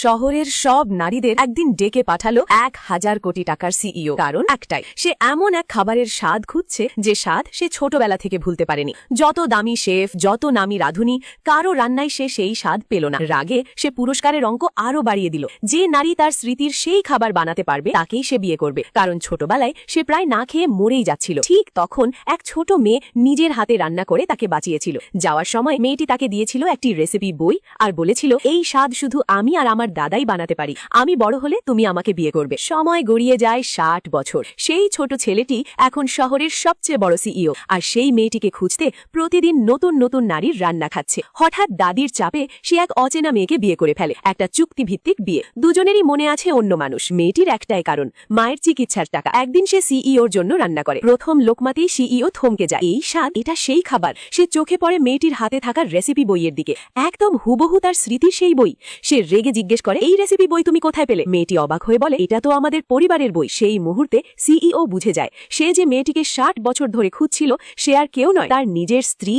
শহরের সব নারীদের একদিন ডেকে পাঠালো ১,০০০ কোটি টাকার সিইও। কারণ একটাই, সে এমন এক খাবারের স্বাদ খুঁজছে যে স্বাদ সে ছোটবেলা থেকে ভুলতে পারেনি। যত দামি শেফ, যত নামি রাঁধুনি, কারো রান্নায় সে সেই স্বাদ পেল না। রাগে সে পুরস্কারের অঙ্ক আরো বাড়িয়ে দিল। যে নারী তার স্মৃতির সেই খাবার বানাতে পারবে তাকেই সে বিয়ে করবে, কারণ ছোটবেলায় সে প্রায় না খেয়ে মরেই যাচ্ছিল। ঠিক তখন এক ছোট মেয়ে নিজের হাতে রান্না করে তাকে বাঁচিয়েছিল। যাওয়ার সময় মেয়েটি তাকে দিয়েছিল একটি রেসিপি বই আর বলেছিল, এই স্বাদ শুধু আমি আর আমার দাদাই বানাতে পারি। আমি বড় হলে তুমি আমাকে বিয়ে করবে। সময় গড়িয়ে যায় ৬০ বছর। সেই ছোট ছেলেটি এখন শহরের সবচেয়ে বড় সিইও, আর সেই মেয়েটিকে খুঁজতে প্রতিদিন নতুন নতুন নারীর রান্না খাচ্ছে। হঠাৎ দাদির চাপে সে এক অচেনা মেয়েকে বিয়ে করে ফেলে। একটা চুক্তিভিত্তিক বিয়ে। দুজনেরই মনে আছে অন্য মানুষ। মেয়েটির একটাই কারণ, মায়ের চিকিৎসার টাকা। একদিন সে সিইওর জন্য রান্না করে। প্রথম লোকমাতেই সিইও থমকে যায়। এই স্বাদ, এটা সেই খাবার। সে চোখে পড়ে মেয়েটির হাতে থাকা রেসিপি বইয়ের দিকে। একদম হুবহু তার স্মৃতির সেই বই। সে রেগে জিজ্ঞেস করে, এই রেসিপি বই তুমি কোথায় পেলে? মেয়েটি অবাক হয়ে বলে, এটা তো আমাদের পরিবারের বই। সেই মুহূর্তে সিইও বুঝে যায়, সে যে মেয়েটিকে ৬০ বছর ধরে খুঁজছিল সে আর কেউ নয়, তার নিজের স্ত্রী।